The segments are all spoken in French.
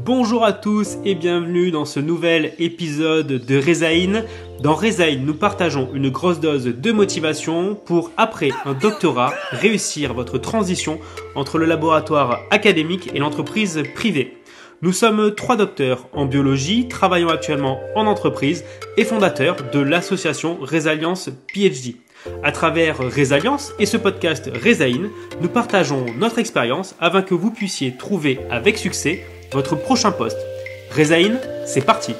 Bonjour à tous et bienvenue dans ce nouvel épisode de Rezaïn. Dans Rezaïn, nous partageons une grosse dose de motivation pour, après un doctorat, réussir votre transition entre le laboratoire académique et l'entreprise privée. Nous sommes 3 docteurs en biologie, travaillons actuellement en entreprise et fondateurs de l'association Resalience PhD. À travers Resalience et ce podcast Rezaïn, nous partageons notre expérience afin que vous puissiez trouver avec succès votre prochain poste. Rezaïn, c'est parti.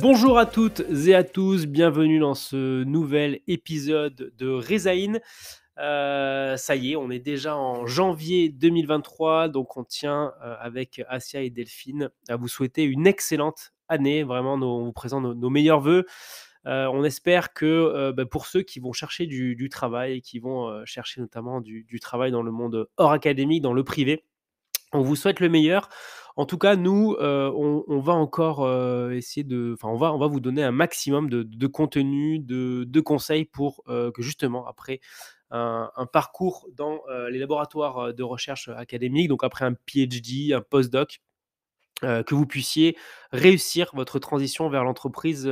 Bonjour à toutes et à tous, bienvenue dans ce nouvel épisode de Rezaïn. Ça y est, on est déjà en janvier 2023, donc on tient avec Asia et Delphine à vous souhaiter une excellente année. Vraiment, on vous présente nos meilleurs vœux. On espère que pour ceux qui vont chercher du travail et qui vont chercher notamment du travail dans le monde hors académique, dans le privé, on vous souhaite le meilleur. En tout cas, nous, on va encore essayer on va vous donner un maximum de contenu, de conseils pour que justement après un parcours dans les laboratoires de recherche académique, donc après un PhD, un postdoc, que vous puissiez réussir votre transition vers l'entreprise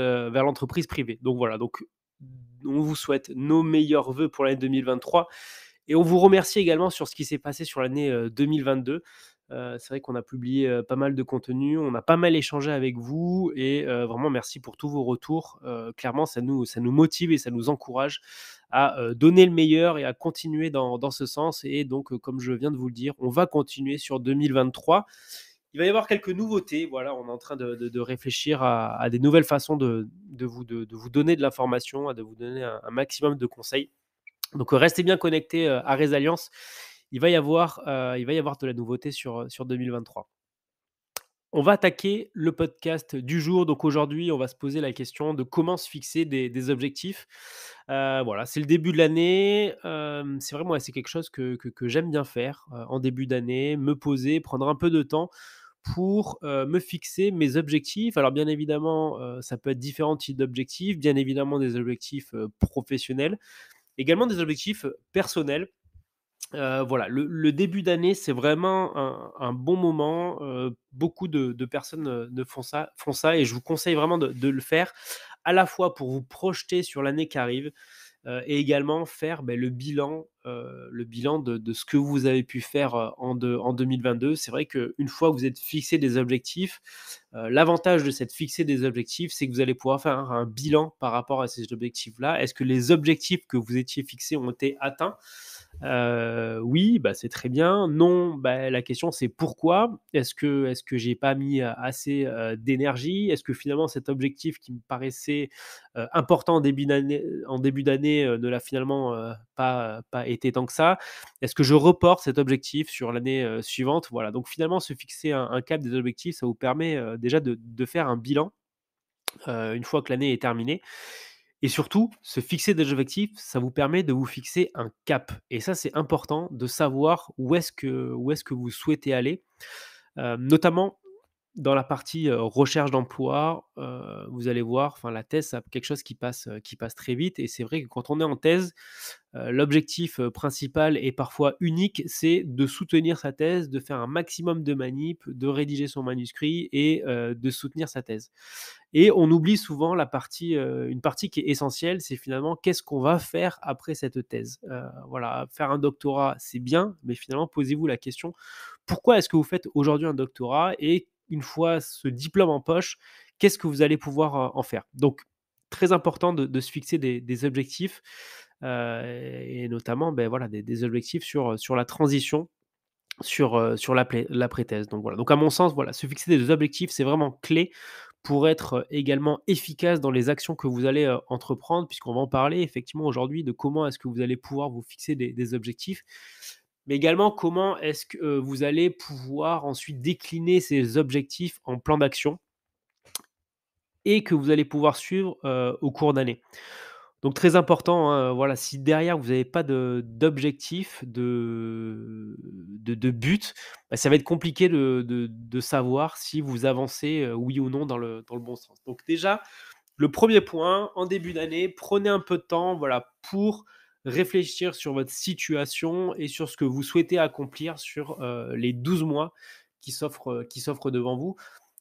privée. Donc voilà, donc on vous souhaite nos meilleurs vœux pour l'année 2023 et on vous remercie également sur ce qui s'est passé sur l'année 2022. C'est vrai qu'on a publié pas mal de contenu, on a pas mal échangé avec vous et vraiment merci pour tous vos retours. Clairement, ça nous motive et ça nous encourage à donner le meilleur et à continuer dans ce sens. Et donc, comme je viens de vous le dire, on va continuer sur 2023. Il va y avoir quelques nouveautés. Voilà, on est en train de réfléchir à des nouvelles façons de vous donner de l'information, de vous donner un maximum de conseils. Donc, restez bien connectés à Resalience. Il va y avoir de la nouveauté sur 2023. On va attaquer le podcast du jour. Donc aujourd'hui, on va se poser la question de comment se fixer des objectifs. Voilà, c'est le début de l'année. C'est vrai, moi, c'est quelque chose que j'aime bien faire en début d'année, me poser, prendre un peu de temps pour me fixer mes objectifs. Alors bien évidemment, ça peut être différents types d'objectifs, bien évidemment des objectifs professionnels, également des objectifs personnels. Voilà, le début d'année, c'est vraiment un bon moment. Beaucoup de personnes ne font ça et je vous conseille vraiment de le faire, à la fois pour vous projeter sur l'année qui arrive, et également faire, le bilan de ce que vous avez pu faire, en 2022. C'est vrai qu'une fois que vous êtes fixé des objectifs, l'avantage de s'être fixé des objectifs, c'est que vous allez pouvoir faire un bilan par rapport à ces objectifs-là. Est-ce que les objectifs que vous étiez fixés ont été atteints? Oui, c'est très bien. Non, la question c'est pourquoi? Est-ce que j'ai pas mis assez d'énergie? Est-ce que finalement cet objectif qui me paraissait important en début d'année ne l'a finalement pas été tant que ça? Est-ce que je reporte cet objectif sur l'année suivante? Voilà, donc finalement se fixer un cap des objectifs, ça vous permet déjà de faire un bilan une fois que l'année est terminée. Et surtout, se fixer des objectifs, ça vous permet de vous fixer un cap. Et ça, c'est important de savoir où est-ce que vous souhaitez aller, notamment dans la partie recherche d'emploi. Vous allez voir, enfin, la thèse, c'est quelque chose qui passe très vite. Et c'est vrai que quand on est en thèse, l'objectif principal et parfois unique, c'est de soutenir sa thèse, de faire un maximum de manip, de rédiger son manuscrit et de soutenir sa thèse. Et on oublie souvent une partie qui est essentielle, c'est finalement qu'est-ce qu'on va faire après cette thèse. Voilà, faire un doctorat, c'est bien, mais finalement, posez-vous la question, pourquoi est-ce que vous faites aujourd'hui un doctorat? Et une fois ce diplôme en poche, qu'est-ce que vous allez pouvoir en faire? Donc, très important de se fixer des objectifs, et notamment voilà, des objectifs sur la transition, sur l'après-thèse. Donc voilà, donc à mon sens, voilà, se fixer des objectifs, c'est vraiment clé pour être également efficace dans les actions que vous allez entreprendre, puisqu'on va en parler effectivement aujourd'hui de comment est-ce que vous allez pouvoir vous fixer des objectifs, mais également comment est-ce que vous allez pouvoir ensuite décliner ces objectifs en plan d'action et que vous allez pouvoir suivre au cours d'année. Donc très important, hein, voilà, si derrière vous n'avez pas d'objectif, de but, ça va être compliqué de savoir si vous avancez, oui ou non dans le bon sens. Donc déjà, le premier point, en début d'année, prenez un peu de temps, voilà, pour réfléchir sur votre situation et sur ce que vous souhaitez accomplir sur, les 12 mois qui s'offrent devant vous.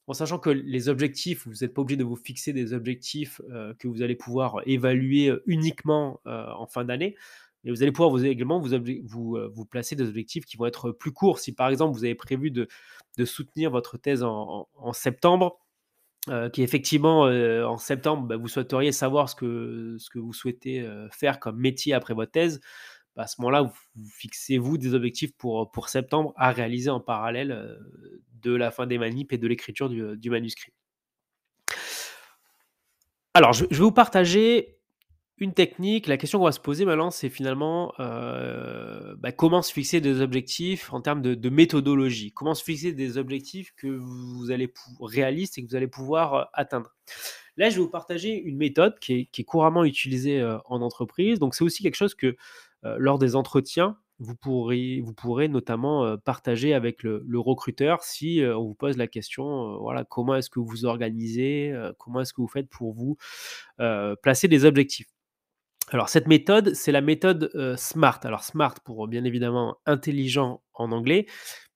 En sachant que les objectifs, vous n'êtes pas obligé de vous fixer des objectifs, que vous allez pouvoir évaluer, uniquement, en fin d'année. Mais vous allez pouvoir vous également vous placer des objectifs qui vont être plus courts. Si par exemple vous avez prévu de soutenir votre thèse en septembre, qu'effectivement, en septembre, bah, vous souhaiteriez savoir ce que vous souhaitez, faire comme métier après votre thèse, bah, à ce moment-là, vous fixez-vous des objectifs pour septembre à réaliser en parallèle, de la fin des manips et de l'écriture du manuscrit. Alors je vais vous partager une technique. La question qu'on va se poser maintenant, c'est finalement, bah, comment se fixer des objectifs en termes de méthodologie? Comment se fixer des objectifs que vous allez réalistes et que vous allez pouvoir, atteindre? Là, je vais vous partager une méthode qui est couramment utilisée, en entreprise. Donc c'est aussi quelque chose que, lors des entretiens, vous pourrez notamment, partager avec le recruteur si, on vous pose la question, voilà: «Comment est-ce que vous vous organisez? Comment est-ce que vous faites pour vous, placer des objectifs?» Alors cette méthode, c'est la méthode, SMART. Alors SMART pour, bien évidemment, intelligent en anglais,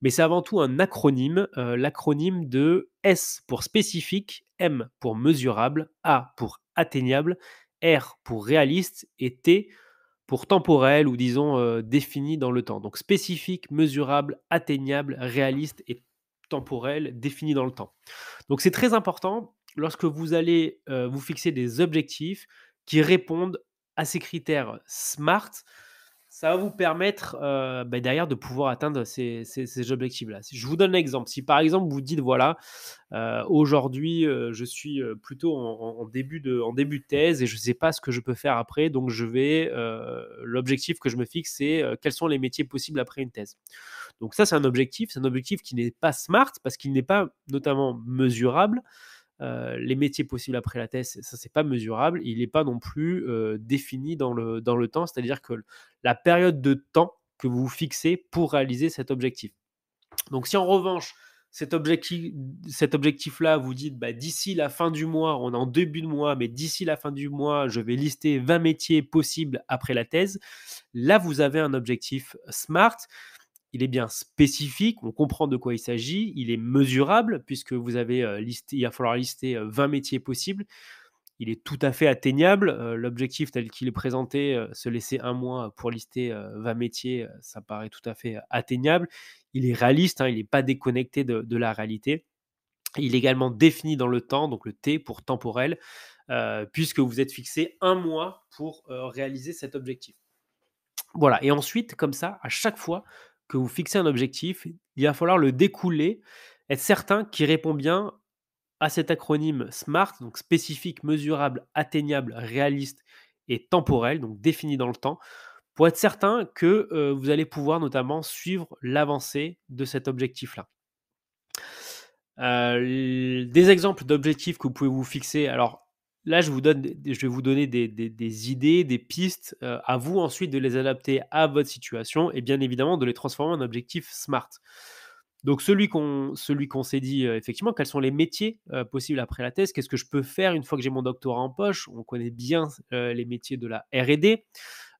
mais c'est avant tout un acronyme, l'acronyme de S pour spécifique, M pour mesurable, A pour atteignable, R pour réaliste et T pour temporel ou disons, défini dans le temps. Donc spécifique, mesurable, atteignable, réaliste et temporel, défini dans le temps. Donc c'est très important lorsque vous allez, vous fixer des objectifs qui répondent à ces critères SMART, ça va vous permettre, bah, derrière de pouvoir atteindre ces objectifs-là. Si je vous donne un exemple, si par exemple vous dites: «Voilà, aujourd'hui, je suis, plutôt en début de thèse et je ne sais pas ce que je peux faire après, donc l'objectif que je me fixe, c'est, quels sont les métiers possibles après une thèse?» Donc ça, c'est un objectif qui n'est pas SMART parce qu'il n'est pas notamment mesurable. Les métiers possibles après la thèse, ça, c'est pas mesurable. Il n'est pas non plus, défini dans le temps, c'est-à-dire que la période de temps que vous vous fixez pour réaliser cet objectif. Donc si en revanche, cet objectif-là, vous dites: «Bah, d'ici la fin du mois», on est en début de mois, mais d'ici la fin du mois, je vais lister 20 métiers possibles après la thèse. Là, vous avez un objectif SMART. Il est bien spécifique, on comprend de quoi il s'agit, il est mesurable puisque vous avez, il va falloir lister, 20 métiers possibles. Il est tout à fait atteignable, l'objectif tel qu'il est présenté, se laisser un mois pour lister, 20 métiers, ça paraît tout à fait atteignable. Il est réaliste, hein, il n'est pas déconnecté de la réalité. Il est également défini dans le temps, donc le T pour temporel, puisque vous êtes fixé un mois pour, réaliser cet objectif. Voilà, et ensuite, comme ça, à chaque fois que vous fixez un objectif, il va falloir le découler, être certain qu'il répond bien à cet acronyme SMART, donc spécifique, mesurable, atteignable, réaliste et temporel, donc défini dans le temps, pour être certain que, vous allez pouvoir notamment suivre l'avancée de cet objectif-là. Des exemples d'objectifs que vous pouvez vous fixer. Alors là, je vais vous donner des idées, des pistes, à vous ensuite de les adapter à votre situation et bien évidemment de les transformer en objectifs SMART. Donc celui qu'on s'est dit, effectivement, quels sont les métiers, possibles après la thèse? Qu'est-ce que je peux faire une fois que j'ai mon doctorat en poche? On connaît bien les métiers de la R&D,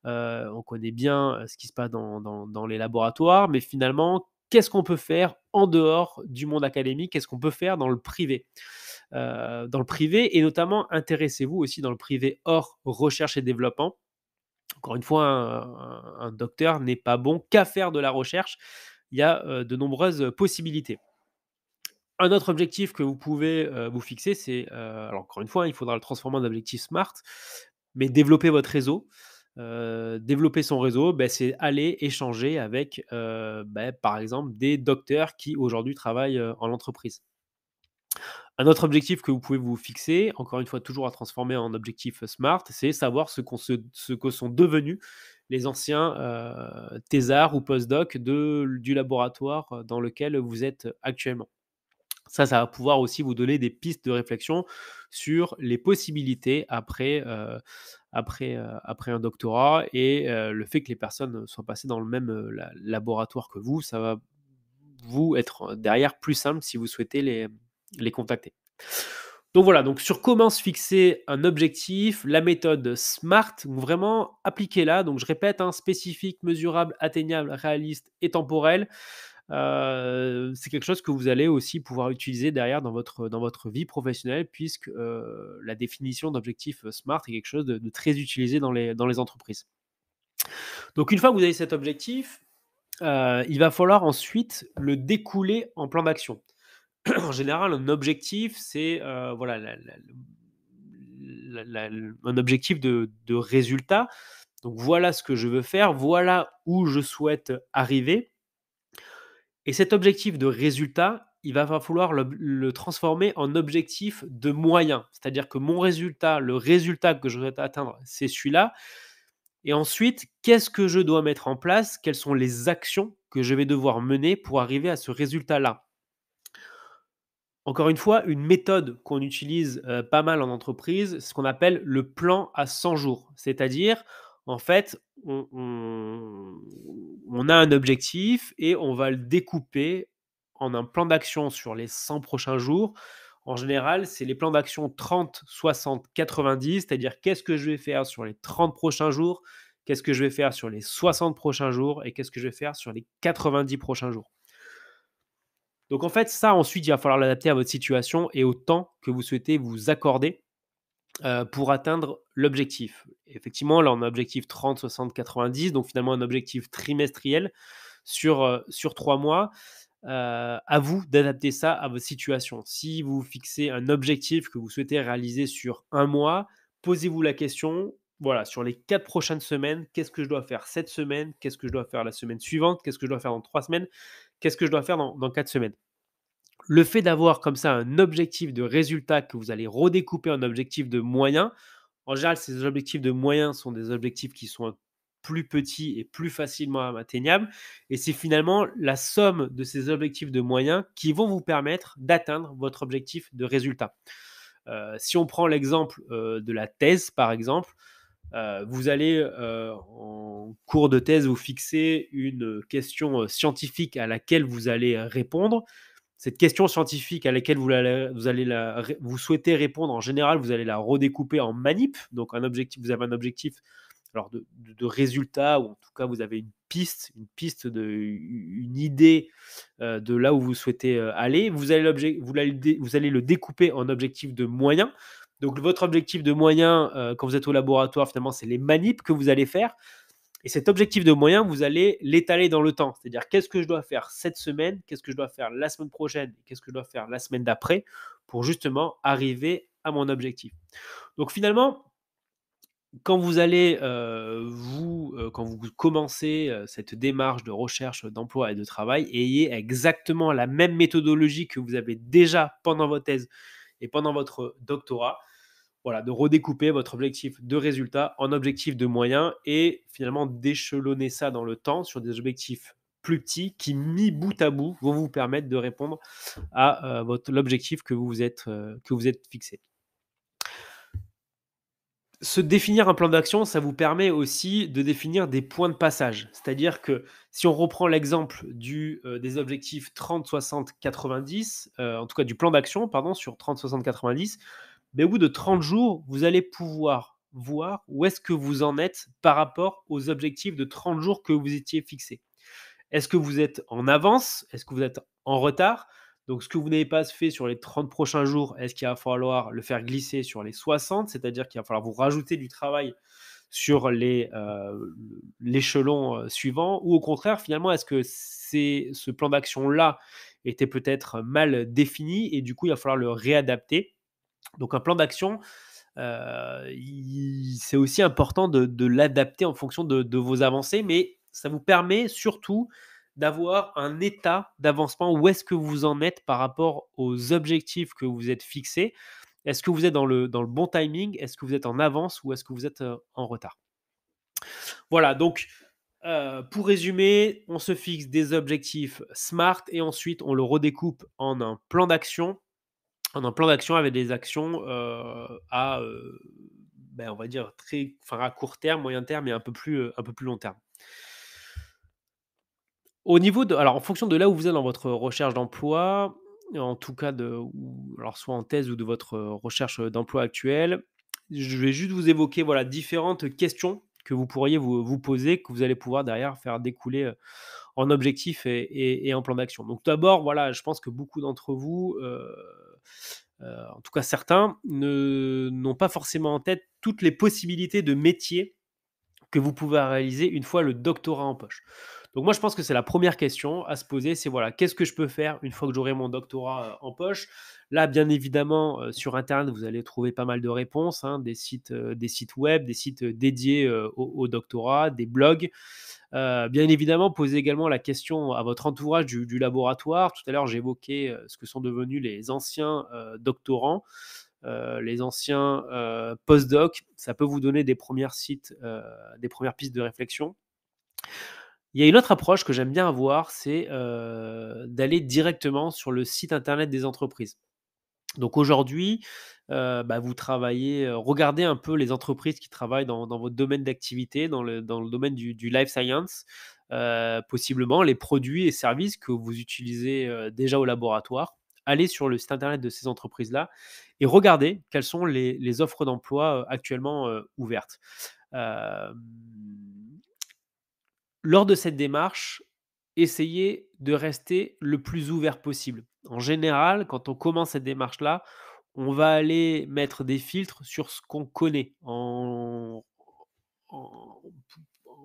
on connaît bien, ce qui se passe dans les laboratoires, mais finalement, qu'est-ce qu'on peut faire en dehors du monde académique? Qu'est-ce qu'on peut faire dans le privé? Dans le privé et notamment intéressez-vous aussi dans le privé hors recherche et développement. Encore une fois, un docteur n'est pas bon qu'à faire de la recherche. Il y a, de nombreuses possibilités. Un autre objectif que vous pouvez, vous fixer, c'est, alors encore une fois, il faudra le transformer en objectif SMART, mais développer votre réseau. Développer son réseau, c'est aller échanger avec, par exemple, des docteurs qui aujourd'hui travaillent, en entreprise. Un autre objectif que vous pouvez vous fixer, encore une fois toujours à transformer en objectif SMART, c'est savoir ce que sont devenus les anciens, thésards ou post-doc du laboratoire, dans lequel vous êtes actuellement. Ça va pouvoir aussi vous donner des pistes de réflexion sur les possibilités après un doctorat et le fait que les personnes soient passées dans le même, laboratoire que vous, ça va vous être, derrière plus simple si vous souhaitez les contacter. Donc voilà, donc sur comment se fixer un objectif, la méthode SMART, donc vraiment appliquez-la. Donc je répète, hein, spécifique, mesurable, atteignable, réaliste et temporel. C'est quelque chose que vous allez aussi pouvoir utiliser derrière dans votre vie professionnelle puisque, la définition d'objectif, SMART est quelque chose de très utilisé dans les entreprises. Donc une fois que vous avez cet objectif, il va falloir ensuite le découler en plan d'action. En général, un objectif, c'est, voilà, un objectif de résultat. Donc voilà ce que je veux faire, voilà où je souhaite arriver et cet objectif de résultat, il va falloir le transformer en objectif de moyens. C'est-à-dire que mon résultat, le résultat que je souhaite atteindre, c'est celui-là et ensuite, qu'est-ce que je dois mettre en place? Quelles sont les actions que je vais devoir mener pour arriver à ce résultat-là? Encore une fois, une méthode qu'on utilise, pas mal en entreprise, c'est ce qu'on appelle le plan à 100 jours. C'est-à-dire, en fait, on a un objectif et on va le découper en un plan d'action sur les 100 prochains jours. En général, c'est les plans d'action 30, 60, 90, c'est-à-dire qu'est-ce que je vais faire sur les 30 prochains jours? Qu'est-ce que je vais faire sur les 60 prochains jours? Et qu'est-ce que je vais faire sur les 90 prochains jours? Donc en fait, ça ensuite, il va falloir l'adapter à votre situation et au temps que vous souhaitez vous accorder, pour atteindre l'objectif. Effectivement, là, on a un objectif 30, 60, 90, donc finalement un objectif trimestriel sur 3 mois. À vous d'adapter ça à votre situation. Si vous fixez un objectif que vous souhaitez réaliser sur un mois, posez-vous la question, voilà, sur les 4 prochaines semaines, qu'est-ce que je dois faire cette semaine? Qu'est-ce que je dois faire la semaine suivante? Qu'est-ce que je dois faire dans 3 semaines? Qu'est-ce que je dois faire dans 4 semaines? Le fait d'avoir comme ça un objectif de résultat que vous allez redécouper en objectif de moyens, en général, ces objectifs de moyens sont des objectifs qui sont plus petits et plus facilement atteignables. Et c'est finalement la somme de ces objectifs de moyens qui vont vous permettre d'atteindre votre objectif de résultat. Si on prend l'exemple de la thèse, par exemple, vous allez en cours de thèse vous fixer une question scientifique à laquelle vous allez répondre. Cette question scientifique à laquelle vous souhaitez répondre, en général, vous allez la redécouper en manip. Donc, vous avez un objectif alors de résultat, ou en tout cas, vous avez une idée de là où vous souhaitez aller. Vous allez le découper en objectif de moyens. Donc, votre objectif de moyens, quand vous êtes au laboratoire, finalement, c'est les manips que vous allez faire. Et cet objectif de moyens, vous allez l'étaler dans le temps. C'est-à-dire, qu'est-ce que je dois faire cette semaine? Qu'est-ce que je dois faire la semaine prochaine? Qu'est-ce que je dois faire la semaine d'après pour justement arriver à mon objectif? Donc finalement, quand vous allez, quand vous commencez, cette démarche de recherche d'emploi et de travail, ayez exactement la même méthodologie que vous avez déjà pendant votre thèse et pendant votre doctorat. Voilà, de redécouper votre objectif de résultat en objectif de moyens et finalement d'échelonner ça dans le temps sur des objectifs plus petits qui, mis bout à bout, vont vous permettre de répondre à l'objectif que vous êtes fixé. Se définir un plan d'action, ça vous permet aussi de définir des points de passage. C'est-à-dire que si on reprend l'exemple des objectifs 30, 60, 90, en tout cas du plan d'action, pardon, sur 30, 60, 90, mais au bout de 30 jours, vous allez pouvoir voir où est-ce que vous en êtes par rapport aux objectifs de 30 jours que vous étiez fixés. Est-ce que vous êtes en avance? Est-ce que vous êtes en retard? Donc, ce que vous n'avez pas fait sur les 30 prochains jours, est-ce qu'il va falloir le faire glisser sur les 60? C'est-à-dire qu'il va falloir vous rajouter du travail sur l'échelon suivant? Ou au contraire, finalement, est-ce que ce plan d'action-là était peut-être mal défini et du coup, il va falloir le réadapter? Donc, un plan d'action, c'est aussi important de l'adapter en fonction de vos avancées, mais ça vous permet surtout d'avoir un état d'avancement. Où est-ce que vous en êtes par rapport aux objectifs que vous êtes fixés? Est-ce que vous êtes dans le bon timing? Est-ce que vous êtes en avance ou est-ce que vous êtes en retard? Voilà, donc pour résumer, on se fixe des objectifs SMART et ensuite on le redécoupe en un plan d'action avec des actions on va dire à court terme, moyen terme et un peu plus long terme. Alors, en fonction de là où vous êtes dans votre recherche d'emploi, en tout cas ou alors soit en thèse ou de votre, recherche, d'emploi actuelle. Je vais juste vous évoquer, voilà, différentes questions que vous pourriez vous poser, que vous allez pouvoir derrière faire découler, en objectif et en plan d'action. Donc d'abord, voilà, je pense que beaucoup d'entre vous, en tout cas certains, n'ont pas forcément en tête toutes les possibilités de métiers que vous pouvez réaliser une fois le doctorat en poche. Donc moi, je pense que c'est la première question à se poser, c'est voilà, qu'est-ce que je peux faire une fois que j'aurai mon doctorat en poche? Là, bien évidemment, sur internet, vous allez trouver pas mal de réponses, hein, des sites web, des sites dédiés au doctorat, des blogs. Bien évidemment, posez également la question à votre entourage du laboratoire. Tout à l'heure, j'évoquais ce que sont devenus les anciens doctorants, les anciens post-doc. Ça peut vous donner des premières pistes de réflexion. Il y a une autre approche que j'aime bien avoir, c'est d'aller directement sur le site internet des entreprises. Donc aujourd'hui, vous travaillez, regardez un peu les entreprises qui travaillent dans votre domaine d'activité, dans le domaine du life science, possiblement les produits et services que vous utilisez, déjà au laboratoire. Allez sur le site internet de ces entreprises-là et regardez quelles sont les offres d'emploi, actuellement, ouvertes. Hem Lors de cette démarche, essayez de rester le plus ouvert possible. En général, quand on commence cette démarche-là, on va aller mettre des filtres sur ce qu'on connaît. En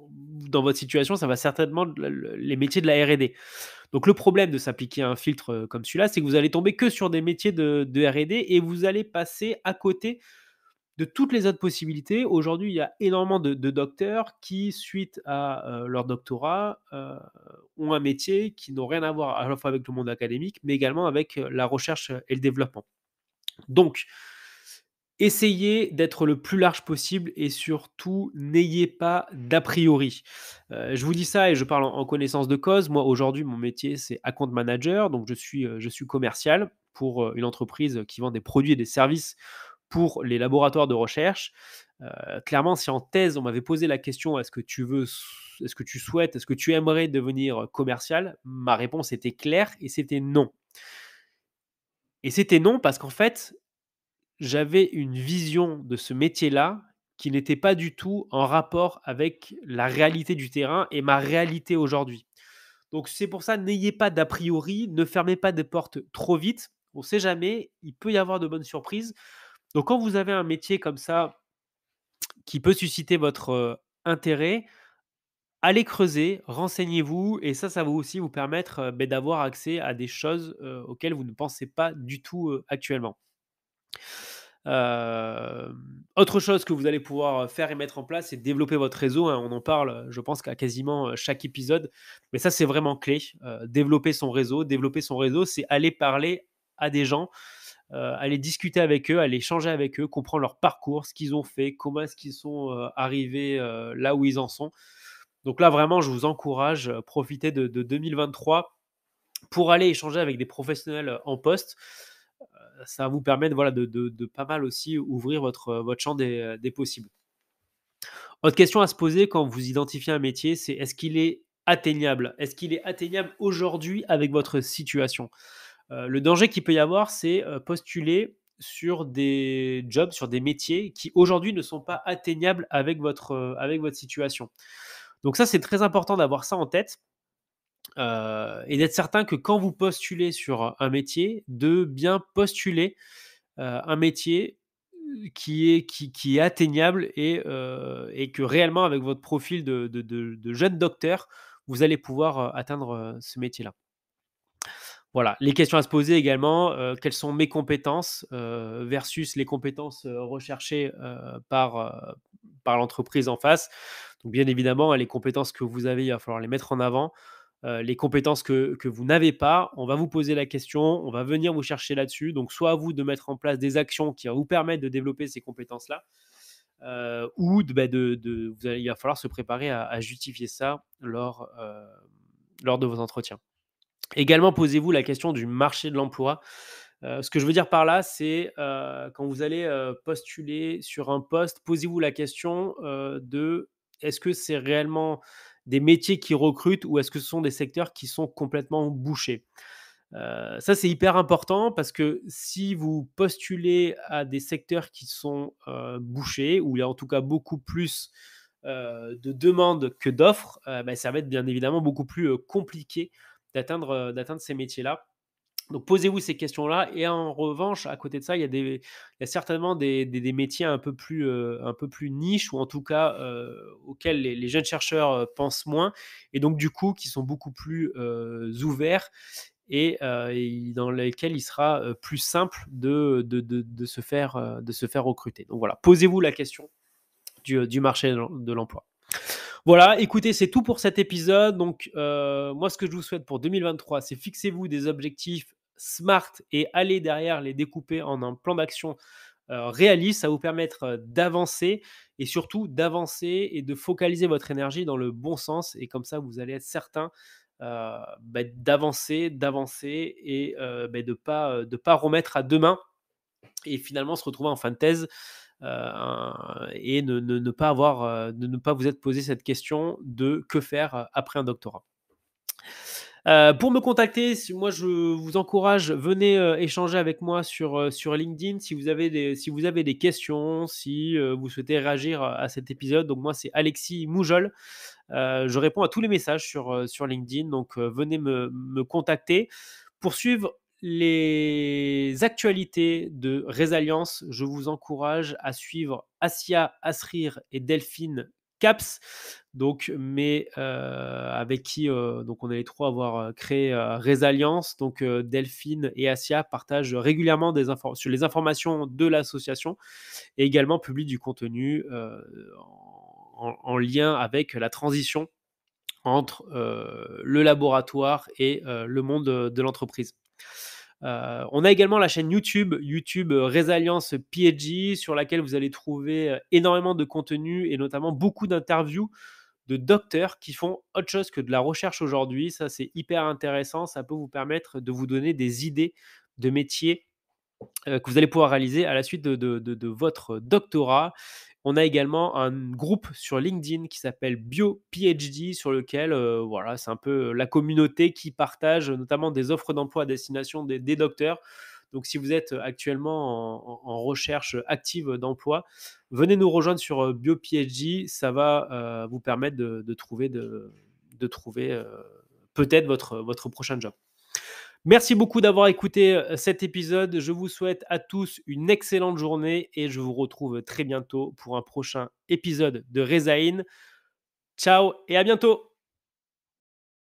Dans votre situation, ça va certainement être les métiers de la R&D. Donc le problème de s'appliquer à un filtre, comme celui-là, c'est que vous allez tomber que sur des métiers de R&D et vous allez passer à côté de toutes les autres possibilités. Aujourd'hui, il y a énormément de docteurs qui, suite à, leur doctorat, ont un métier qui n'ont rien à voir à la fois avec le monde académique, mais également avec, la recherche, et le développement. Donc, essayez d'être le plus large possible et surtout n'ayez pas d'a priori. Je vous dis ça et je parle en connaissance de cause. Moi, aujourd'hui, mon métier, c'est account manager, donc je suis commercial pour, une entreprise qui vend des produits et des services pour les laboratoires de recherche. Clairement, si en thèse, on m'avait posé la question: est-ce que tu souhaites, est-ce que tu aimerais devenir commercial?» Ma réponse était claire et c'était non. Et c'était non parce qu'en fait, j'avais une vision de ce métier-là qui n'était pas du tout en rapport avec la réalité du terrain et ma réalité aujourd'hui. Donc c'est pour ça, n'ayez pas d'a priori, ne fermez pas des portes trop vite. On ne sait jamais, il peut y avoir de bonnes surprises. Donc quand vous avez un métier comme ça qui peut susciter votre, intérêt, allez creuser, renseignez-vous et ça va aussi vous permettre, d'avoir accès à des choses, auxquelles vous ne pensez pas du tout, actuellement. Autre chose que vous allez pouvoir, faire et mettre en place, c'est développer votre réseau, hein. On en parle, je pense qu'à quasiment, chaque épisode, mais ça, c'est vraiment clé. Développer son réseau, c'est aller parler à des gens, aller discuter avec eux, aller échanger avec eux, comprendre leur parcours, ce qu'ils ont fait, comment est-ce qu'ils sont, arrivés, là où ils en sont. Donc là, vraiment, je vous encourage, profitez de 2023 pour aller échanger avec des professionnels, en poste. Ça va vous permettre, voilà, de pas mal aussi ouvrir votre champ des possibles. Autre question à se poser quand vous identifiez un métier, c'est: est-ce qu'il est atteignable? Est-ce qu'il est atteignable aujourd'hui avec votre situation? Le danger qu'il peut y avoir, c'est, postuler sur des jobs, sur des métiers qui aujourd'hui ne sont pas atteignables avec votre situation. Donc ça, c'est très important d'avoir ça en tête, et d'être certain que quand vous postulez sur un métier, de bien postuler, un métier, qui est atteignable et que réellement avec votre profil de jeune docteur, vous allez pouvoir, atteindre, ce métier-là. Voilà, les questions à se poser également, quelles sont mes compétences, versus les compétences, recherchées, par l'entreprise en face. Donc bien évidemment, les compétences que vous avez, il va falloir les mettre en avant. Les compétences que vous n'avez pas, on va vous poser la question, on va venir vous chercher là-dessus. Donc soit à vous de mettre en place des actions qui vont vous permettre de développer ces compétences-là, ou il va falloir se préparer à justifier ça lors de vos entretiens. Également, posez-vous la question du marché de l'emploi. Ce que je veux dire par là, c'est, quand vous allez, postuler sur un poste, posez-vous la question, de: «Est-ce que c'est réellement des métiers qui recrutent ou est-ce que ce sont des secteurs qui sont complètement bouchés?» Ça, c'est hyper important parce que si vous postulez à des secteurs qui sont, bouchés, où il y a en tout cas beaucoup plus, de demandes que d'offres, ça va être bien évidemment beaucoup plus, compliqué d'atteindre ces métiers-là. Donc posez-vous ces questions-là et en revanche, à côté de ça, il y a certainement des métiers un peu plus niches ou en tout cas, auxquels les jeunes chercheurs, pensent moins et donc du coup qui sont beaucoup plus, ouverts et dans lesquels il sera, plus simple de se faire recruter. Donc voilà, posez-vous la question du marché de l'emploi. Voilà, écoutez, c'est tout pour cet épisode. Donc, moi, ce que je vous souhaite pour 2023, c'est fixez-vous des objectifs smart et allez derrière les découper en un plan d'action réaliste. Ça va vous permettre d'avancer et surtout d'avancer et de focaliser votre énergie dans le bon sens. Et comme ça, vous allez être certain d'avancer et de pas remettre à demain et finalement se retrouver en fin de thèse et ne pas avoir, de ne pas vous être posé cette question de que faire après un doctorat. Pour me contacter, moi je vous encourage, venez échanger avec moi sur LinkedIn si vous avez des questions, si vous souhaitez réagir à cet épisode. Donc moi c'est Alexis Moujol. Je réponds à tous les messages sur LinkedIn, donc venez me contacter. Pour suivre les actualités de Résalliance, je vous encourage à suivre Asia, Asrir et Delphine Caps, donc, avec qui donc on est les trois à avoir créé Résalliance. Donc, Delphine et Asia partagent régulièrement sur les informations de l'association et également publient du contenu en lien avec la transition entre le laboratoire et le monde de l'entreprise. On a également la chaîne YouTube Résalliance PhD, sur laquelle vous allez trouver énormément de contenu et notamment beaucoup d'interviews de docteurs qui font autre chose que de la recherche aujourd'hui. Ça, c'est hyper intéressant. Ça peut vous permettre de vous donner des idées de métiers que vous allez pouvoir réaliser à la suite de votre doctorat. On a également un groupe sur LinkedIn qui s'appelle BioPhD, sur lequel voilà, c'est un peu la communauté qui partage notamment des offres d'emploi à destination des docteurs. Donc, si vous êtes actuellement en recherche active d'emploi, venez nous rejoindre sur BioPhD. Ça va vous permettre de trouver peut-être votre prochain job. Merci beaucoup d'avoir écouté cet épisode. Je vous souhaite à tous une excellente journée et je vous retrouve très bientôt pour un prochain épisode de Rezaïn. Ciao et à bientôt.